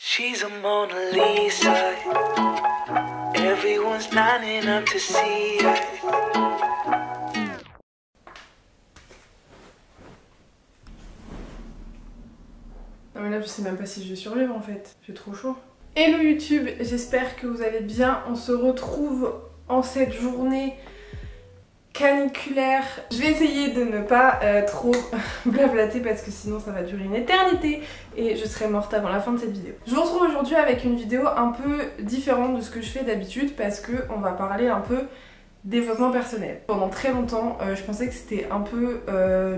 She's a Mona Lisa. Everyone's lining up to see her. Non mais là je sais même pas si je vais survivre en fait, j'ai trop chaud. Hello YouTube, j'espère que vous allez bien. On se retrouve en cette journée caniculaire. Je vais essayer de ne pas trop blablater parce que sinon ça va durer une éternité et je serai morte avant la fin de cette vidéo. Je vous retrouve aujourd'hui avec une vidéo un peu différente de ce que je fais d'habitude parce qu'on va parler un peu développement personnel. Pendant très longtemps, je pensais que c'était un peu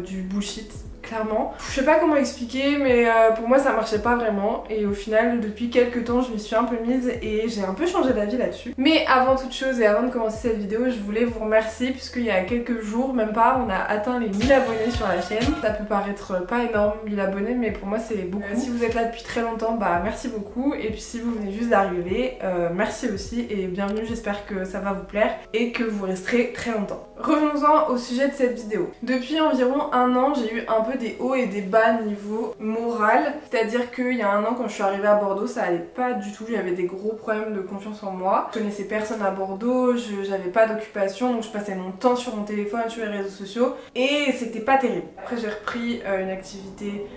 du bullshit, clairement. Je sais pas comment expliquer, mais pour moi ça marchait pas vraiment. Et au final, depuis quelques temps, je m'y suis un peu mise et j'ai un peu changé d'avis là-dessus. Mais avant toute chose et avant de commencer cette vidéo, je voulais vous remercier puisqu'il y a quelques jours, même pas, on a atteint les 1000 abonnés sur la chaîne. Ça peut paraître pas énorme, 1000 abonnés, mais pour moi c'est beaucoup. Si vous êtes là depuis très longtemps, bah merci beaucoup. Et puis si vous venez juste d'arriver, merci aussi et bienvenue, j'espère que ça va vous plaire et que vous resterez très longtemps. Revenons-en au sujet de cette vidéo. Depuis environ un an, j'ai eu un peu des hauts et des bas niveau moral. C'est-à-dire qu'il y a un an, quand je suis arrivée à Bordeaux, ça allait pas du tout. J'avais des gros problèmes de confiance en moi. Je connaissais personne à Bordeaux, j'avais pas d'occupation, donc je passais mon temps sur mon téléphone, sur les réseaux sociaux et c'était pas terrible. Après j'ai repris une activité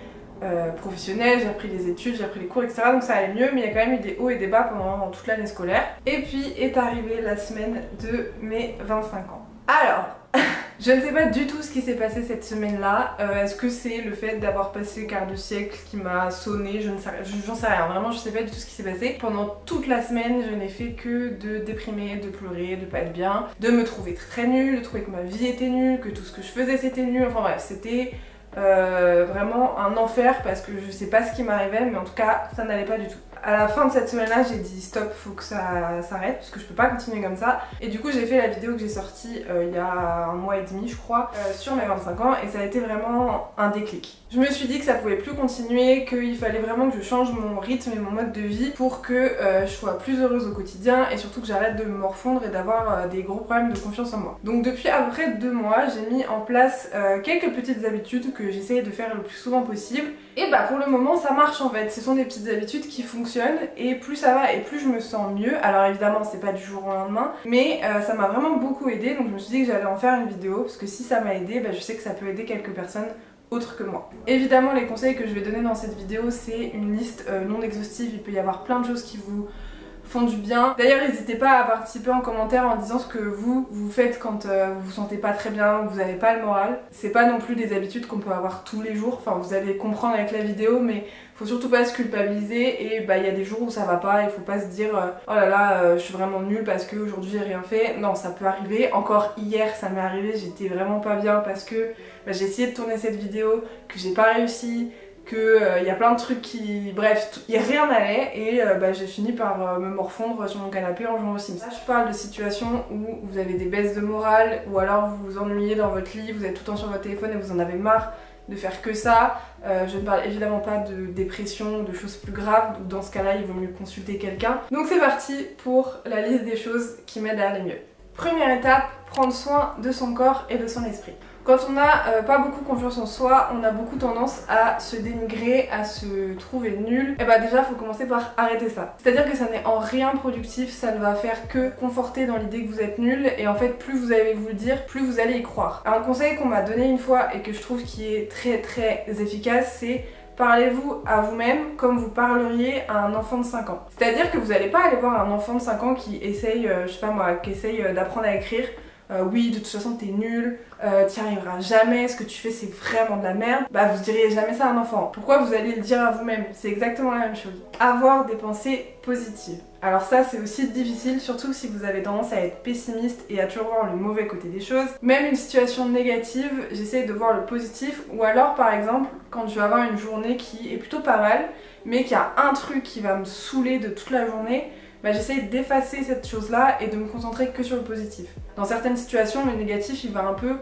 professionnelle, j'ai repris les études, j'ai repris les cours, etc. Donc ça allait mieux, mais il y a quand même eu des hauts et des bas pendant toute l'année scolaire. Et puis est arrivée la semaine de mes 25 ans. Alors, je ne sais pas du tout ce qui s'est passé cette semaine-là. Est-ce que c'est le fait d'avoir passé le quart de siècle qui m'a sonné? Je ne sais, j'en sais rien. Vraiment, je sais pas du tout ce qui s'est passé. Pendant toute la semaine, je n'ai fait que de déprimer, de pleurer, de pas être bien, de me trouver très nulle, de trouver que ma vie était nulle, que tout ce que je faisais c'était nul. Enfin bref, c'était vraiment un enfer parce que je sais pas ce qui m'arrivait, mais en tout cas, ça n'allait pas du tout. À la fin de cette semaine-là, j'ai dit stop, faut que ça s'arrête parce que je peux pas continuer comme ça. Et du coup, j'ai fait la vidéo que j'ai sortie il y a un mois et demi, je crois, sur mes 25 ans et ça a été vraiment un déclic. Je me suis dit que ça pouvait plus continuer, qu'il fallait vraiment que je change mon rythme et mon mode de vie pour que je sois plus heureuse au quotidien et surtout que j'arrête de me morfondre et d'avoir des gros problèmes de confiance en moi. Donc depuis à peu près 2 mois, j'ai mis en place quelques petites habitudes que j'essayais de faire le plus souvent possible. Et bah pour le moment ça marche en fait, ce sont des petites habitudes qui fonctionnent et plus ça va et plus je me sens mieux. Alors évidemment c'est pas du jour au lendemain, mais ça m'a vraiment beaucoup aidé, donc je me suis dit que j'allais en faire une vidéo parce que si ça m'a aidé, bah, je sais que ça peut aider quelques personnes autres que moi. Évidemment les conseils que je vais donner dans cette vidéo c'est une liste non exhaustive, il peut y avoir plein de choses qui vous font du bien. D'ailleurs n'hésitez pas à participer en commentaire en disant ce que vous faites quand vous vous sentez pas très bien ou vous n'avez pas le moral. C'est pas non plus des habitudes qu'on peut avoir tous les jours, enfin vous allez comprendre avec la vidéo, mais faut surtout pas se culpabiliser et bah il y a des jours où ça va pas, il faut pas se dire oh là là je suis vraiment nulle parce qu'aujourd'hui j'ai rien fait. Non, ça peut arriver. Encore hier ça m'est arrivé, j'étais vraiment pas bien parce que bah, j'ai essayé de tourner cette vidéo, que j'ai pas réussi, qu'il y a plein de trucs qui... Bref, rien n'allait et bah, j'ai fini par me morfondre sur mon canapé en jouant aux Sims. Là je parle de situations où vous avez des baisses de morale ou alors vous vous ennuyez dans votre lit, vous êtes tout le temps sur votre téléphone et vous en avez marre de faire que ça. Je ne parle évidemment pas de dépression ou de choses plus graves, donc dans ce cas là il vaut mieux consulter quelqu'un. Donc c'est parti pour la liste des choses qui m'aident à aller mieux. Première étape, prendre soin de son corps et de son esprit. Quand on n'a pas beaucoup confiance en soi, on a beaucoup tendance à se dénigrer, à se trouver nul. Et bah déjà faut commencer par arrêter ça. C'est-à-dire que ça n'est en rien productif, ça ne va faire que conforter dans l'idée que vous êtes nul et en fait plus vous allez vous le dire, plus vous allez y croire. Un conseil qu'on m'a donné une fois et que je trouve qui est très efficace, c'est parlez-vous à vous-même comme vous parleriez à un enfant de 5 ans. C'est-à-dire que vous n'allez pas aller voir un enfant de 5 ans qui essaye, je sais pas moi, qui essaye d'apprendre à écrire. Oui, de toute façon t'es nul, t'y arriveras jamais, ce que tu fais c'est vraiment de la merde. Bah vous diriez jamais ça à un enfant. Pourquoi vous allez le dire à vous-même? C'est exactement la même chose. Avoir des pensées positives. Alors ça c'est aussi difficile, surtout si vous avez tendance à être pessimiste et à toujours voir le mauvais côté des choses. Même une situation négative, j'essaie de voir le positif. Ou alors par exemple, quand je vais avoir une journée qui est plutôt pas mal, mais qu'il y a un truc qui va me saouler de toute la journée, bah, j'essaie d'effacer cette chose-là et de me concentrer que sur le positif. Dans certaines situations, le négatif, il va un peu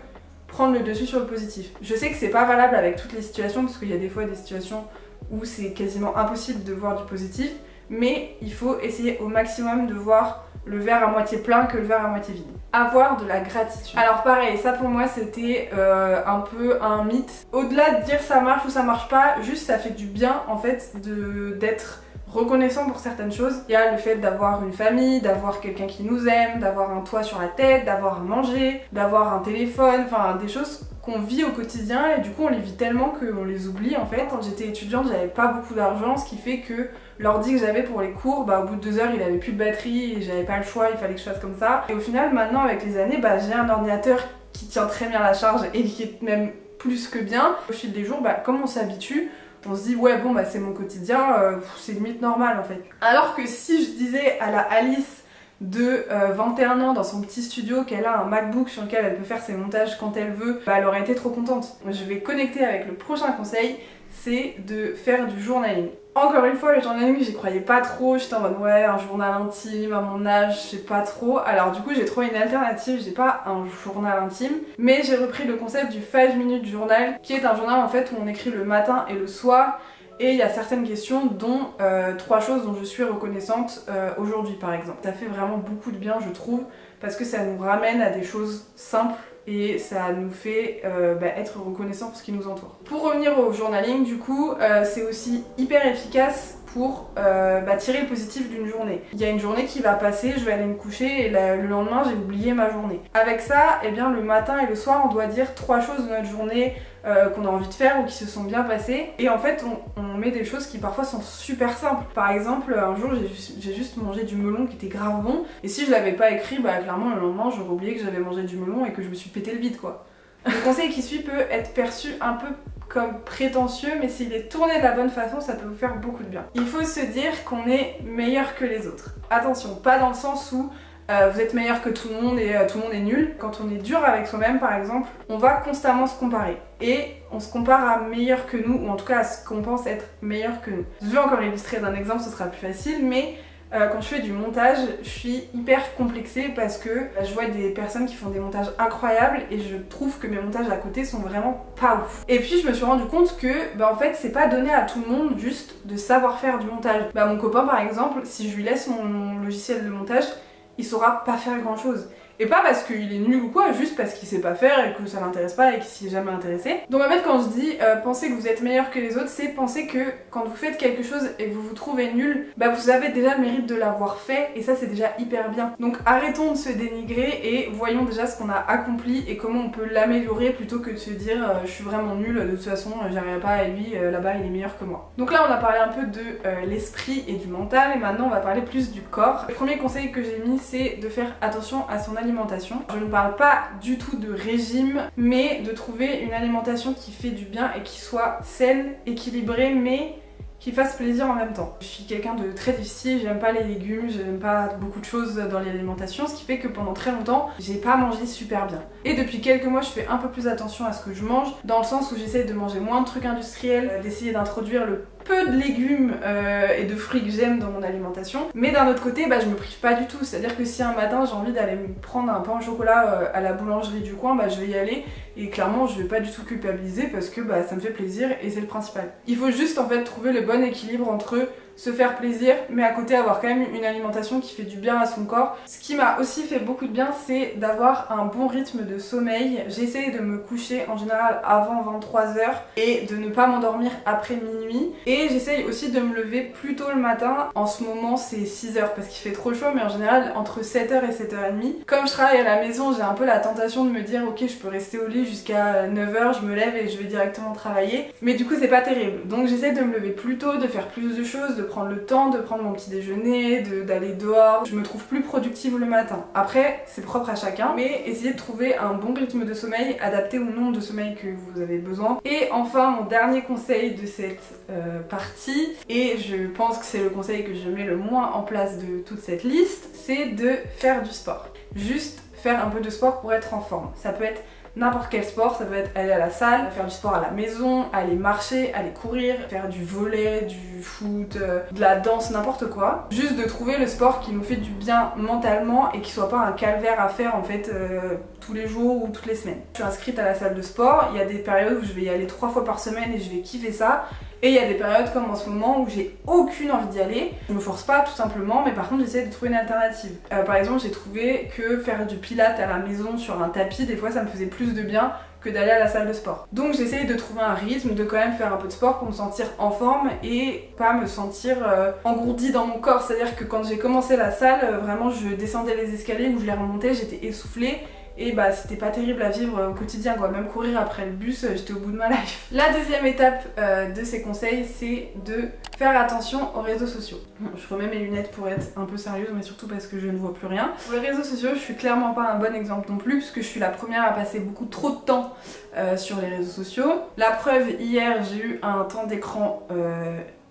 prendre le dessus sur le positif. Je sais que c'est pas valable avec toutes les situations, parce qu'il y a des fois des situations où c'est quasiment impossible de voir du positif, mais il faut essayer au maximum de voir le verre à moitié plein que le verre à moitié vide. Avoir de la gratitude. Alors pareil, ça pour moi c'était un peu un mythe. Au-delà de dire ça marche ou ça marche pas, juste ça fait du bien en fait d'être reconnaissant pour certaines choses. Il y a le fait d'avoir une famille, d'avoir quelqu'un qui nous aime, d'avoir un toit sur la tête, d'avoir à manger, d'avoir un téléphone, enfin des choses qu'on vit au quotidien et du coup on les vit tellement qu'on les oublie en fait. Quand j'étais étudiante, j'avais pas beaucoup d'argent, ce qui fait que l'ordi que j'avais pour les cours, au bout de 2 heures il avait plus de batterie et j'avais pas le choix, il fallait que je fasse comme ça. Et au final maintenant avec les années, j'ai un ordinateur qui tient très bien la charge et qui est même plus que bien. Au fil des jours, comme on s'habitue, on se dit ouais bon c'est mon quotidien, c'est limite normal en fait. Alors que si je disais à la Alice de 21 ans dans son petit studio qu'elle a un MacBook sur lequel elle peut faire ses montages quand elle veut, elle aurait été trop contente. Je vais connecter avec le prochain conseil, c'est de faire du journaling. Encore une fois, le journaling, j'y croyais pas trop, j'étais en mode ouais, un journal intime à mon âge, je sais pas trop. Alors du coup, j'ai trouvé une alternative, j'ai pas un journal intime, mais j'ai repris le concept du 5 minutes journal, qui est un journal en fait où on écrit le matin et le soir. Et il y a certaines questions, dont 3 choses dont je suis reconnaissante aujourd'hui par exemple. Ça fait vraiment beaucoup de bien je trouve, parce que ça nous ramène à des choses simples et ça nous fait être reconnaissant pour ce qui nous entoure. Pour revenir au journaling du coup, c'est aussi hyper efficace pour tirer le positif d'une journée. Il y a une journée qui va passer, je vais aller me coucher et le lendemain j'ai oublié ma journée. Avec ça, le matin et le soir on doit dire 3 choses de notre journée qu'on a envie de faire ou qui se sont bien passées. Et en fait on met des choses qui parfois sont super simples. Par exemple, un jour j'ai juste mangé du melon qui était grave bon et si je l'avais pas écrit, clairement le lendemain j'aurais oublié que j'avais mangé du melon et que je me suis pété le bide quoi. Le conseil qui suit peut être perçu un peu comme prétentieux, mais s'il est tourné de la bonne façon, ça peut vous faire beaucoup de bien. Il faut se dire qu'on est meilleur que les autres. Attention, pas dans le sens où vous êtes meilleur que tout le monde et tout le monde est nul. Quand on est dur avec soi-même par exemple, on va constamment se comparer. Et on se compare à meilleur que nous, ou en tout cas à ce qu'on pense être meilleur que nous. Je vais encore illustrer d'un exemple, ce sera plus facile, mais quand je fais du montage, je suis hyper complexée parce que je vois des personnes qui font des montages incroyables et je trouve que mes montages à côté sont vraiment pas ouf. Et puis je me suis rendu compte que en fait c'est pas donné à tout le monde juste de savoir faire du montage. Mon copain par exemple, si je lui laisse mon logiciel de montage, il saura pas faire grand chose. Et pas parce qu'il est nul ou quoi, juste parce qu'il sait pas faire et que ça l'intéresse pas et qu'il s'y est jamais intéressé. Donc en fait quand je dis pensez que vous êtes meilleur que les autres, c'est penser que quand vous faites quelque chose et que vous vous trouvez nul, vous avez déjà le mérite de l'avoir fait et ça c'est déjà hyper bien. Donc arrêtons de se dénigrer et voyons déjà ce qu'on a accompli et comment on peut l'améliorer plutôt que de se dire je suis vraiment nul, de toute façon j'y arriverai pas et lui là-bas il est meilleur que moi. Donc là on a parlé un peu de l'esprit et du mental et maintenant on va parler plus du corps. Le premier conseil que j'ai mis c'est de faire attention à son alimentation. Je ne parle pas du tout de régime, mais de trouver une alimentation qui fait du bien et qui soit saine, équilibrée, mais qui fasse plaisir en même temps. Je suis quelqu'un de très difficile, j'aime pas les légumes, j'aime pas beaucoup de choses dans l'alimentation, ce qui fait que pendant très longtemps, j'ai pas mangé super bien. Et depuis quelques mois, je fais un peu plus attention à ce que je mange, dans le sens où j'essaie de manger moins de trucs industriels, d'essayer d'introduire le peu de légumes et de fruits que j'aime dans mon alimentation, mais d'un autre côté je me prive pas du tout, c'est à dire que si un matin j'ai envie d'aller me prendre un pain au chocolat à la boulangerie du coin, je vais y aller et clairement je vais pas du tout culpabiliser parce que ça me fait plaisir et c'est le principal. Il faut juste en fait trouver le bon équilibre entre se faire plaisir mais à côté avoir quand même une alimentation qui fait du bien à son corps. Ce qui m'a aussi fait beaucoup de bien c'est d'avoir un bon rythme de sommeil. J'essaie de me coucher en général avant 23h et de ne pas m'endormir après minuit et j'essaye aussi de me lever plus tôt le matin. En ce moment c'est 6h parce qu'il fait trop chaud mais en général entre 7h et 7h30. Comme je travaille à la maison j'ai un peu la tentation de me dire ok je peux rester au lit jusqu'à 9h, je me lève et je vais directement travailler mais du coup c'est pas terrible. Donc j'essaie de me lever plus tôt, de faire plus de choses, de prendre le temps de prendre mon petit déjeuner, d'aller dehors. Je me trouve plus productive le matin. Après, c'est propre à chacun, mais essayez de trouver un bon rythme de sommeil adapté au nombre de sommeil que vous avez besoin. Et enfin, mon dernier conseil de cette partie, et je pense que c'est le conseil que je mets le moins en place de toute cette liste, c'est de faire du sport. Juste faire un peu de sport pour être en forme. Ça peut être n'importe quel sport, ça peut être aller à la salle, faire du sport à la maison, aller marcher, aller courir, faire du volley, du foot, de la danse, n'importe quoi. Juste de trouver le sport qui nous fait du bien mentalement et qui soit pas un calvaire à faire en fait tous les jours ou toutes les semaines. Je suis inscrite à la salle de sport, il y a des périodes où je vais y aller 3 fois par semaine et je vais kiffer ça. Et il y a des périodes comme en ce moment où j'ai aucune envie d'y aller. Je me force pas tout simplement, mais par contre j'essaie de trouver une alternative. Par exemple j'ai trouvé que faire du pilates à la maison sur un tapis, des fois ça me faisait plus de bien que que d'aller à la salle de sport. Donc j'essaye de trouver un rythme, de quand même faire un peu de sport pour me sentir en forme et pas me sentir engourdie dans mon corps. C'est-à-dire que quand j'ai commencé la salle, vraiment je descendais les escaliers ou je les remontais, j'étais essoufflée. Et bah c'était pas terrible à vivre au quotidien quoi, même courir après le bus, j'étais au bout de ma life. La deuxième étape de ces conseils, c'est de faire attention aux réseaux sociaux. Je remets mes lunettes pour être un peu sérieuse, mais surtout parce que je ne vois plus rien. Pour les réseaux sociaux, je suis clairement pas un bon exemple non plus, puisque je suis la première à passer beaucoup trop de temps sur les réseaux sociaux. La preuve, hier j'ai eu un temps d'écran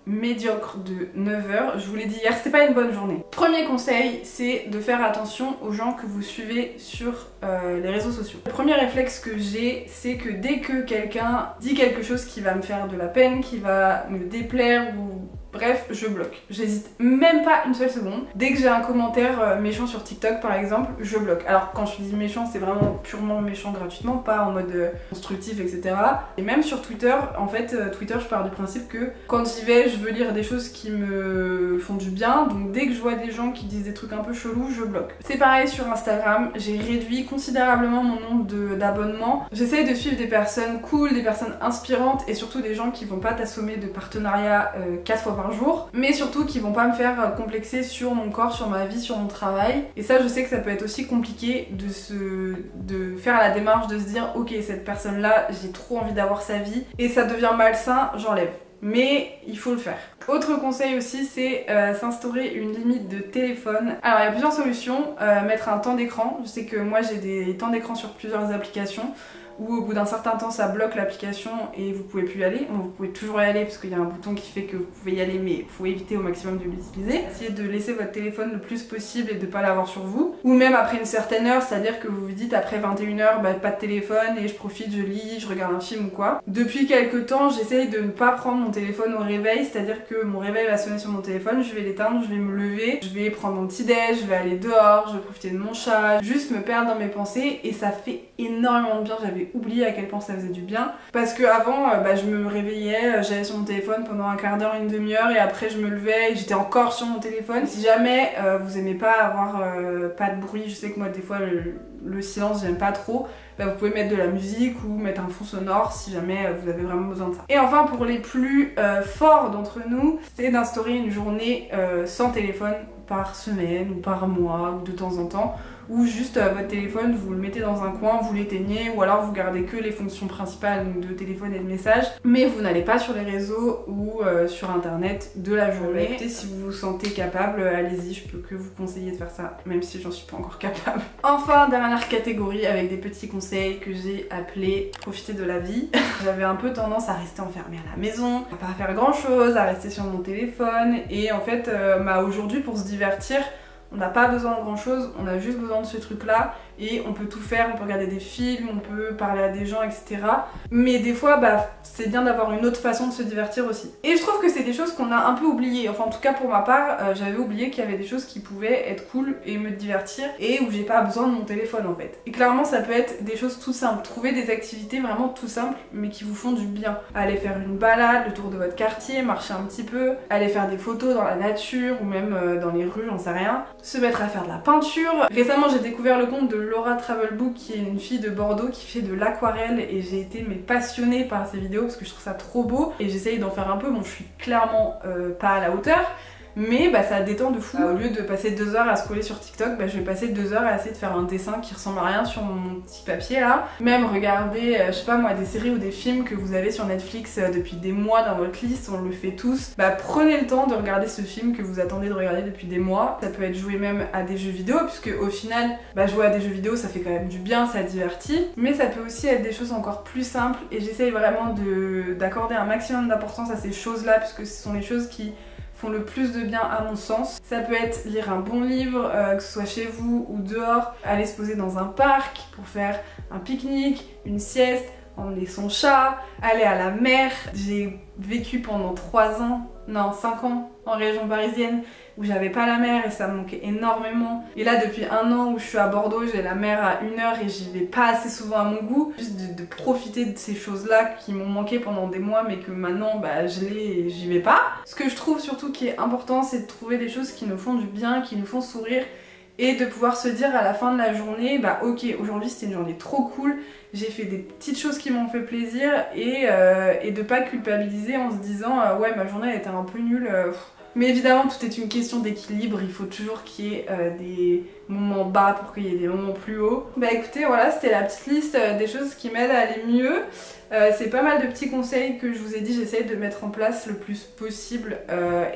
médiocre de 9 heures. Je vous l'ai dit hier, c'était pas une bonne journée. Premier conseil, c'est de faire attention aux gens que vous suivez sur les réseaux sociaux. Le premier réflexe que j'ai, c'est que dès que quelqu'un dit quelque chose qui va me faire de la peine, qui va me déplaire ou bref, je bloque. J'hésite même pas une seule seconde. Dès que j'ai un commentaire méchant sur TikTok par exemple, je bloque. Alors quand je dis méchant, c'est vraiment purement méchant gratuitement, pas en mode constructif, etc. Et même sur Twitter, en fait, Twitter, je pars du principe que quand j'y vais, je veux lire des choses qui me font du bien. Donc dès que je vois des gens qui disent des trucs un peu chelous, je bloque. C'est pareil sur Instagram, j'ai réduit considérablement mon nombre d'abonnements. J'essaye de suivre des personnes cool, des personnes inspirantes et surtout des gens qui vont pas t'assommer de partenariats 4 fois par jour, mais surtout qui vont pas me faire complexer sur mon corps, sur ma vie, sur mon travail. Et ça, je sais que ça peut être aussi compliqué de faire la démarche de se dire ok, cette personne là, j'ai trop envie d'avoir sa vie et ça devient malsain, j'enlève. Mais il faut le faire. Autre conseil aussi, c'est s'instaurer une limite de téléphone. Alors il y a plusieurs solutions. Mettre un temps d'écran. Je sais que moi j'ai des temps d'écran sur plusieurs applications où au bout d'un certain temps ça bloque l'application et vous pouvez plus y aller. Bon, vous pouvez toujours y aller parce qu'il y a un bouton qui fait que vous pouvez y aller, mais il faut éviter au maximum de l'utiliser. Essayez de laisser votre téléphone le plus possible et de pas l'avoir sur vous. Ou même après une certaine heure, c'est-à-dire que vous vous dites après 21h, bah, pas de téléphone et je profite, je lis, je regarde un film ou quoi. Depuis quelques temps, j'essaye de ne pas prendre mon téléphone au réveil, c'est-à-dire que mon réveil va sonner sur mon téléphone, je vais l'éteindre, je vais me lever, je vais prendre mon petit déj, je vais aller dehors, je vais profiter de mon chat, juste me perdre dans mes pensées et ça fait énormément de bien. J'avais oublié à quel point ça faisait du bien parce que avant je me réveillais, j'allais sur mon téléphone pendant un quart d'heure, une demi-heure et après je me levais et j'étais encore sur mon téléphone. Si jamais vous aimez pas avoir pas de bruit, je sais que moi des fois le silence j'aime pas trop, bah, vous pouvez mettre de la musique ou mettre un fond sonore si jamais vous avez vraiment besoin de ça. Et enfin pour les plus forts d'entre nous, c'est d'instaurer une journée sans téléphone par semaine ou par mois ou de temps en temps, ou juste votre téléphone vous le mettez dans un coin, vous l'éteignez ou alors vous gardez que les fonctions principales de téléphone et de messages, mais vous n'allez pas sur les réseaux ou sur internet de la journée. Écoutez, si vous vous sentez capable, allez-y, je peux que vous conseiller de faire ça, même si j'en suis pas encore capable. Enfin, dernière catégorie avec des petits conseils que j'ai appelés profiter de la vie. J'avais un peu tendance à rester enfermée à la maison, à pas faire grand chose, à rester sur mon téléphone et en fait aujourd'hui pour se divertir, on n'a pas besoin de grand chose, on a juste besoin de ce truc là et on peut tout faire, on peut regarder des films, on peut parler à des gens, etc. Mais des fois, c'est bien d'avoir une autre façon de se divertir aussi. Et je trouve que c'est des choses qu'on a un peu oubliées, enfin en tout cas pour ma part, j'avais oublié qu'il y avait des choses qui pouvaient être cool et me divertir et où j'ai pas besoin de mon téléphone en fait. Et clairement ça peut être des choses tout simples, trouver des activités vraiment tout simples mais qui vous font du bien. Aller faire une balade, le tour de votre quartier, marcher un petit peu, aller faire des photos dans la nature ou même dans les rues, j'en sais rien. Se mettre à faire de la peinture. Récemment j'ai découvert le compte de Laura Travelbook qui est une fille de Bordeaux qui fait de l'aquarelle et j'ai été passionnée par ses vidéos parce que je trouve ça trop beau et j'essaye d'en faire un peu. Bon, je suis clairement pas à la hauteur, mais ça détend de fou. Au lieu de passer 2 heures à scroller sur TikTok, je vais passer 2 heures à essayer de faire un dessin qui ressemble à rien sur mon petit papier là. Même regarder, je sais pas moi, des séries ou des films que vous avez sur Netflix depuis des mois dans votre liste, on le fait tous. Prenez le temps de regarder ce film que vous attendez de regarder depuis des mois. Ça peut être jouer même à des jeux vidéo, puisque au final, jouer à des jeux vidéo ça fait quand même du bien, ça divertit. Mais ça peut aussi être des choses encore plus simples et j'essaye vraiment d'accorder un maximum d'importance à ces choses là, puisque ce sont les choses qui font le plus de bien à mon sens. Ça peut être lire un bon livre, que ce soit chez vous ou dehors, aller se poser dans un parc pour faire un pique-nique, une sieste, emmener son chat, aller à la mer. J'ai vécu pendant 5 ans en région parisienne où j'avais pas la mer et ça me manquait énormément. Et là depuis 1 an où je suis à Bordeaux, j'ai la mer à 1 heure et j'y vais pas assez souvent à mon goût. Juste de profiter de ces choses là qui m'ont manqué pendant des mois mais que maintenant je l'ai et j'y vais pas. Ce que je trouve surtout qui est important, c'est de trouver des choses qui nous font du bien, qui nous font sourire et de pouvoir se dire à la fin de la journée, bah ok, aujourd'hui c'était une journée trop cool, j'ai fait des petites choses qui m'ont fait plaisir et de pas culpabiliser en se disant ouais ma journée elle était un peu nulle. Mais évidemment tout est une question d'équilibre, il faut toujours qu'il y ait des moments bas pour qu'il y ait des moments plus hauts. Bah écoutez voilà, c'était la petite liste des choses qui m'aident à aller mieux. C'est pas mal de petits conseils que je vous ai dit, j'essaye de mettre en place le plus possible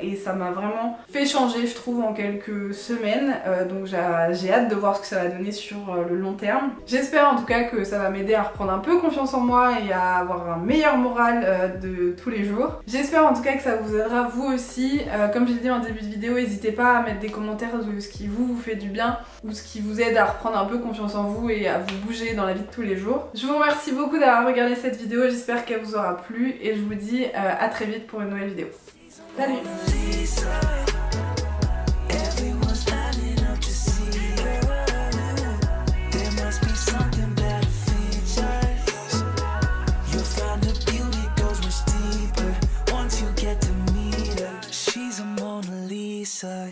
et ça m'a vraiment fait changer je trouve en quelques semaines, donc j'ai hâte de voir ce que ça va donner sur le long terme. J'espère en tout cas que ça va m'aider à reprendre un peu confiance en moi et à avoir un meilleur moral de tous les jours. J'espère en tout cas que ça vous aidera vous aussi. Comme j'ai dit en début de vidéo, n'hésitez pas à mettre des commentaires de ce qui vous fait du bien ou ce qui vous aide à reprendre un peu confiance en vous et à vous bouger dans la vie de tous les jours. Je vous remercie beaucoup d'avoir regardé cette vidéo, j'espère qu'elle vous aura plu et je vous dis à très vite pour une nouvelle vidéo. Salut! She's a Mona Lisa.